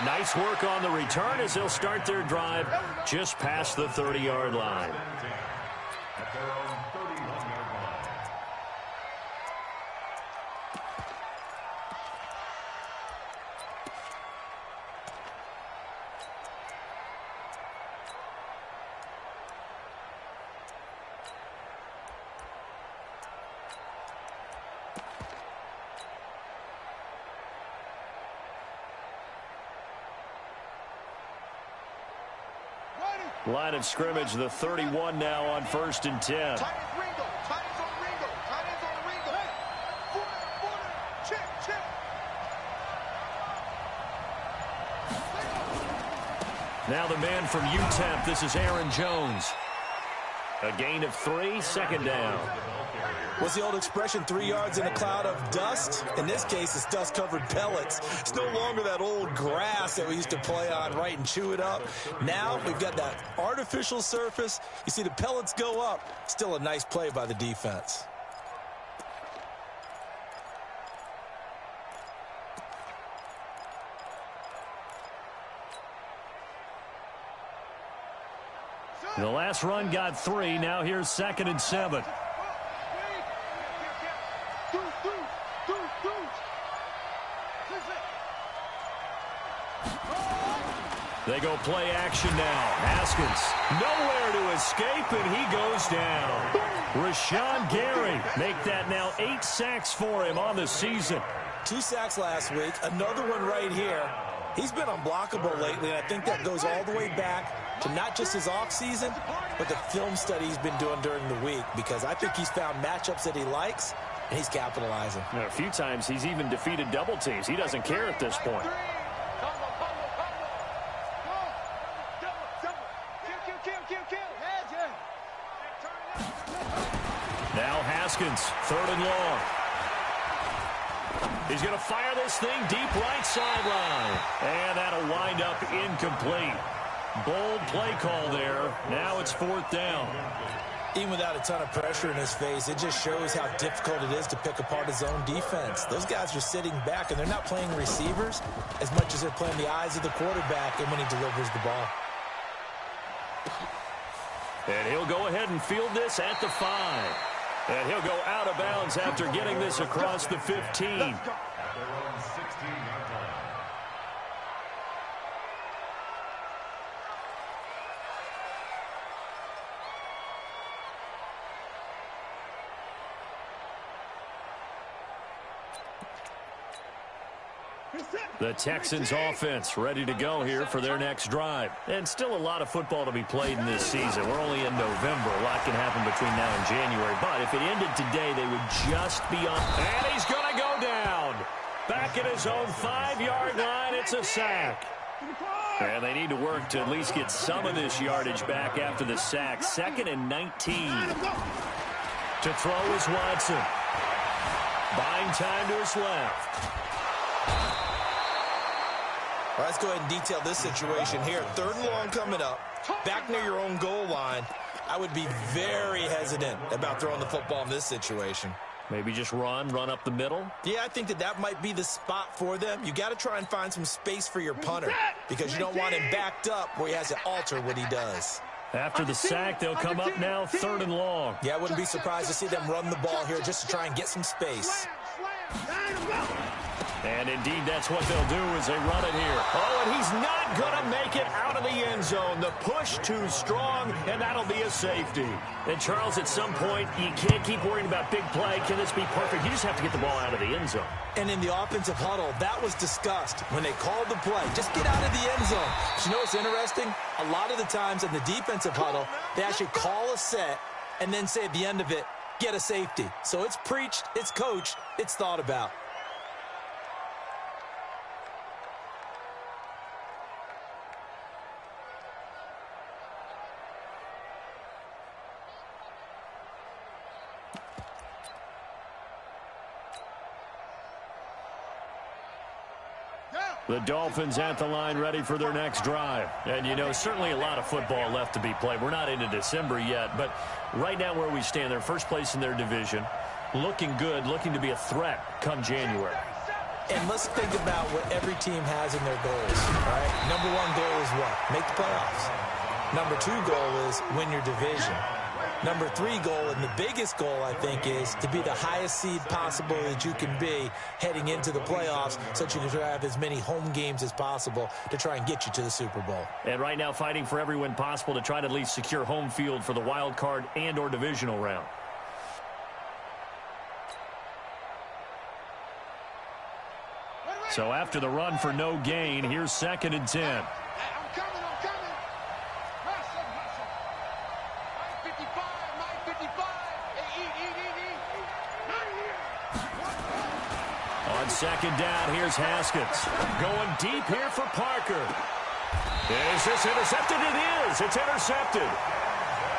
Nice work on the return as they'll start their drive just past the 30-yard line. Line of scrimmage, the 31 now on 1st and 10. Now the man from UTEP, this is Aaron Jones. A gain of 3, second down. What's the old expression, 3 yards in a cloud of dust? In this case, it's dust-covered pellets. It's no longer that old grass that we used to play on, right, and chew it up. Now we've got that artificial surface. You see the pellets go up. Still a nice play by the defense. The last run got 3. Now here's 2nd and 7. They go play action now. Haskins nowhere to escape, and he goes down. Rashawn Gary make that now 8 sacks for him on the season. 2 sacks last week, another one right here. He's been unblockable lately, and I think that goes all the way back to not just his offseason, but the film study he's been doing during the week, because I think he's found matchups that he likes, and he's capitalizing. A few times he's even defeated double teams. He doesn't care at this point. Now Haskins, 3rd and long. He's going to fire this thing deep right sideline. And that'll wind up incomplete. Bold play call there. Now it's 4th down. Even without a ton of pressure in his face, it just shows how difficult it is to pick apart his own defense. Those guys are sitting back, and they're not playing receivers as much as they're playing the eyes of the quarterback and when he delivers the ball. And he'll go ahead and field this at the 5. And he'll go out of bounds after getting this across the 15. The Texans offense ready to go here for their next drive. And still a lot of football to be played in this season. We're only in November. A lot can happen between now and January. But if it ended today, they would just be on. And he's going to go down. Back at his own 5-yard line, it's a sack. And they need to work to at least get some of this yardage back after the sack. 2nd and 19. To throw is Watson. Buying time to his left. Well, let's go ahead and detail this situation here. 3rd and long coming up, back near your own goal line. I would be very hesitant about throwing the football in this situation. Maybe just run up the middle? Yeah, I think that might be the spot for them. You got to try and find some space for your punter because you don't want him backed up where he has to alter what he does. After the sack, they'll come up now 3rd and long. Yeah, I wouldn't be surprised to see them run the ball here just to try and get some space. And indeed, that's what they'll do as they run it here. Oh, and he's not going to make it out of the end zone. The push too strong, and that'll be a safety. And, Charles, at some point, you can't keep worrying about big play. Can this be perfect? You just have to get the ball out of the end zone. And in the offensive huddle, that was discussed when they called the play. Just get out of the end zone. But you know what's interesting? A lot of the times in the defensive huddle, they actually call a set and then say at the end of it, get a safety. So it's preached, it's coached, it's thought about. The Dolphins at the line ready for their next drive. And, you know, certainly a lot of football left to be played. We're not into December yet, but right now where we stand, they're first place in their division. Looking good, looking to be a threat come January. And let's think about what every team has in their goals, all right? Number one goal is what? Make the playoffs. Number two goal is win your division. Number three goal, and the biggest goal, I think, is to be the highest seed possible that you can be heading into the playoffs so that you can have as many home games as possible to try and get you to the Super Bowl. And right now fighting for every win possible to try to at least secure home field for the wild card and or divisional round. So after the run for no gain, here's 2nd and 10. On 2nd down, here's Haskins. Going deep here for Parker. Is this intercepted? It is. It's intercepted.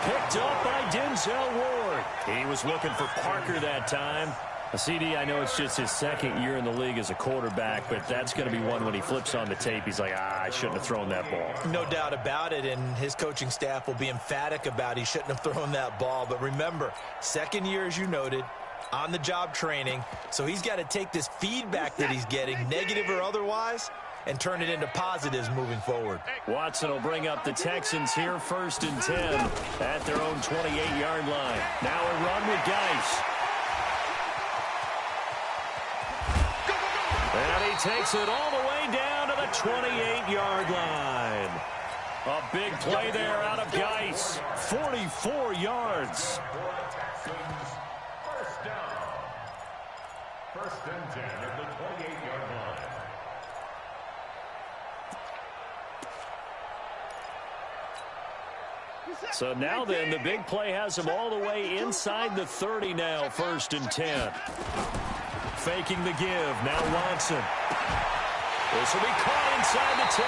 Picked up by Denzel Ward. He was looking for Parker that time. CD, I know it's just his 2nd year in the league as a quarterback, but that's going to be one when he flips on the tape. He's like, I shouldn't have thrown that ball. No doubt about it, and his coaching staff will be emphatic about he shouldn't have thrown that ball. But remember, 2nd year, as you noted, on-the-job training, so he's got to take this feedback that he's getting, negative or otherwise, and turn it into positives moving forward. Watson will bring up the Texans here, 1st and 10 at their own 28-yard line. Now a run with Geis. And he takes it all the way down to the 28-yard line. A big play there out of Geis. 44 yards. First down. 1st and 10 at the 28-yard line. So now then, the big play has him all the way inside the 30 now, 1st and 10. Faking the give. Now Watson. This will be caught inside the 10.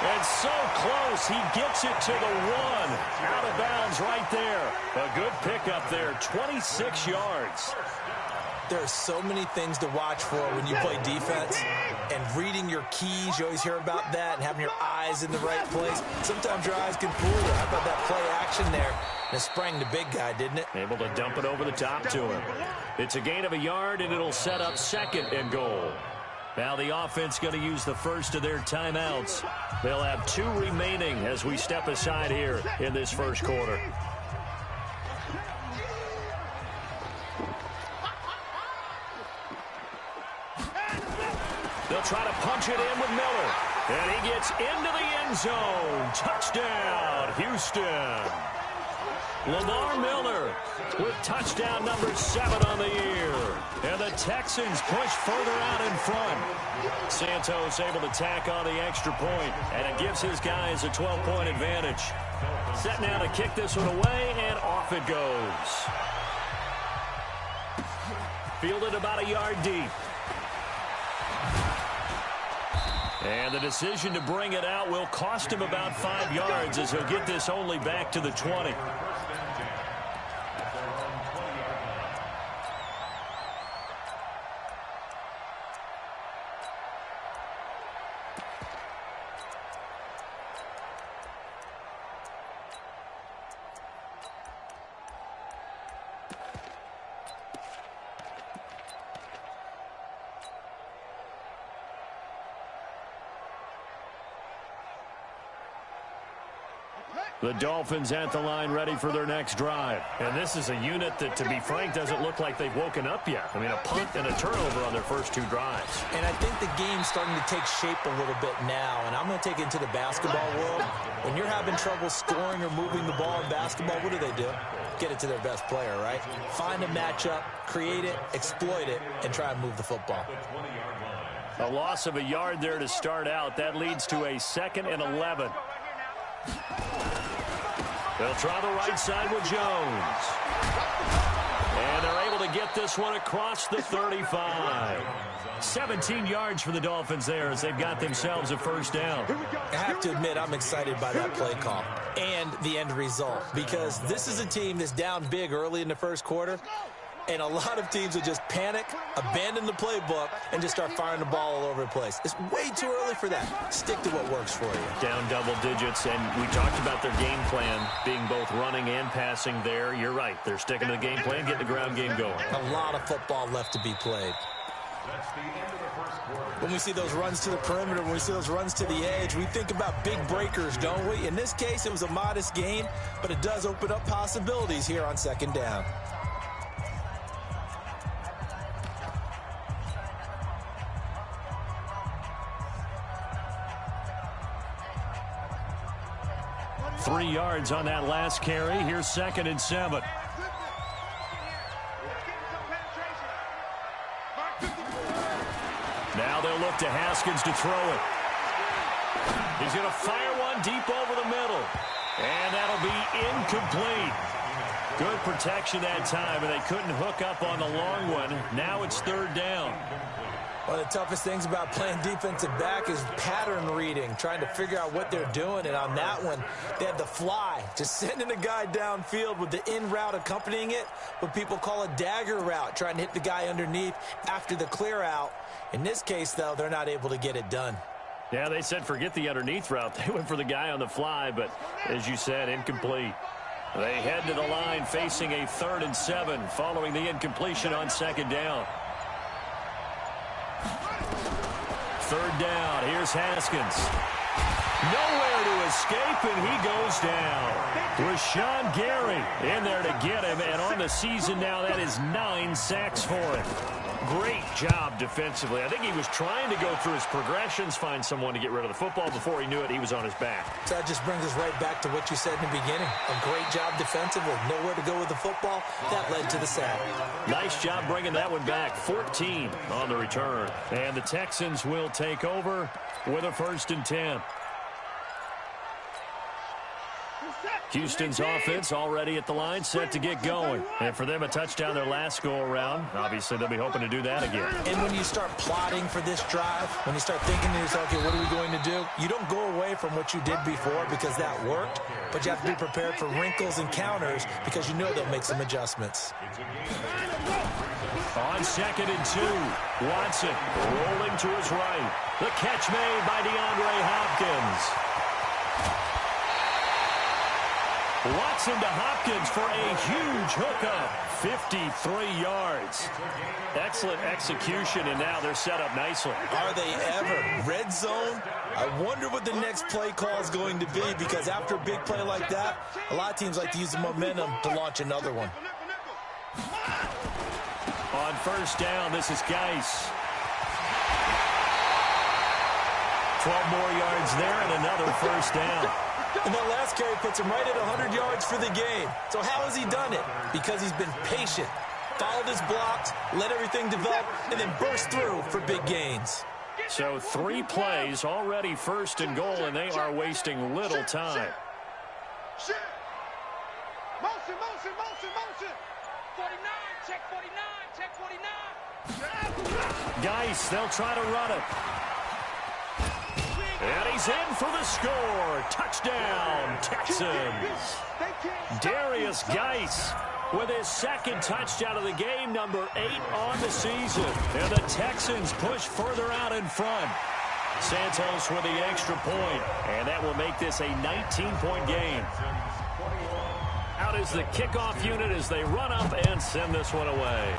And so close. He gets it to the 1. Out of bounds right there. A good pickup there. 26 yards. There are so many things to watch for when you play defense. And reading your keys, you always hear about that, and having your eyes in the right place. Sometimes your eyes can fool you. How about that play action there? And it sprang the big guy, didn't it? Able to dump it over the top to him. It's a gain of a yard, and it'll set up 2nd and goal. Now the offense going to use the first of their timeouts. They'll have 2 remaining as we step aside here in this 1st quarter. They'll try to punch it in with Miller. And he gets into the end zone. Touchdown, Houston. Lamar Miller with touchdown number 7 on the year. And the Texans push further out in front. Santos able to tack on the extra point, and it gives his guys a 12-point advantage. Set now to kick this one away, and off it goes. Fielded about a yard deep. And the decision to bring it out will cost him about 5 yards as he'll get this only back to the 20. The Dolphins at the line ready for their next drive. And this is a unit that, to be frank, doesn't look like they've woken up yet. I mean, a punt and a turnover on their first 2 drives. And I think the game's starting to take shape a little bit now. And I'm going to take it into the basketball world. When you're having trouble scoring or moving the ball in basketball, what do? Get it to their best player, right? Find a matchup, create it, exploit it, and try and move the football. A loss of a yard there to start out. That leads to a 2nd and 11. They'll try the right side with Jones. And they're able to get this one across the 35. 17 yards for the Dolphins there as they've got themselves a 1st down. I have to admit, I'm excited by that play call and the end result, because this is a team that's down big early in the 1st quarter. And a lot of teams will just panic, abandon the playbook, and just start firing the ball all over the place. It's way too early for that. Stick to what works for you. Down double digits, and we talked about their game plan being both running and passing there. You're right. They're sticking to the game plan, getting the ground game going. A lot of football left to be played. That's the end of the first quarter. When we see those runs to the perimeter, when we see those runs to the edge, we think about big breakers, don't we? In this case, it was a modest gain, but it does open up possibilities here on second down. Three yards on that last carry. Here's 2nd and 7. Now they'll look to Haskins to throw it. He's going to fire one deep over the middle. And that'll be incomplete. Good protection that time, and they couldn't hook up on the long one. Now it's 3rd down. One of the toughest things about playing defensive back is pattern reading, trying to figure out what they're doing. And on that one, they had the fly, just sending a guy downfield with the in route accompanying it, what people call a dagger route, trying to hit the guy underneath after the clear out. In this case, though, they're not able to get it done. Yeah, they said forget the underneath route. They went for the guy on the fly, but as you said, incomplete. They head to the line facing a 3rd and 7 following the incompletion on 2nd down. 3rd down. Here's Haskins. Nowhere to escape, and he goes down. Rashawn Gary in there to get him, and on the season now, that is 9 sacks for him. Great job defensively. I think he was trying to go through his progressions, find someone to get rid of the football. Before he knew it, he was on his back. So that just brings us right back to what you said in the beginning. A great job defensively. Nowhere to go with the football. That led to the sack. Nice job bringing that one back. 14 on the return. And the Texans will take over with a 1st and 10. Houston's offense already at the line, set to get going. And for them, a touchdown their last go-around. Obviously, they'll be hoping to do that again. And when you start plotting for this drive, when you start thinking to yourself, okay, what are we going to do? You don't go away from what you did before because that worked, but you have to be prepared for wrinkles and counters because you know they'll make some adjustments. On 2nd and 2, Watson rolling to his right. The catch made by DeAndre Hopkins. Watson to Hopkins for a huge hookup. 53 yards. Excellent execution, and now they're set up nicely. Are they ever? Red zone? I wonder what the next play call is going to be, because after a big play like that, a lot of teams like to use the momentum to launch another one. On 1st down, this is Geis. 12 more yards there and another 1st down. And that last carry puts him right at 100 yards for the game. So how has he done it? Because he's been patient, followed his blocks, let everything develop, and then burst through for big gains. So 3 plays, already 1st and goal, and they are wasting little time. Motion, motion, motion, motion. 49, check 49, check 49. Geis, they'll try to run it. And he's in for the score. Touchdown, Texans. Darius Geis with his 2nd touchdown of the game, number 8 on the season. And the Texans push further out in front. Santos with the extra point, and that will make this a 19-point game. Out is the kickoff unit as they run up and send this one away.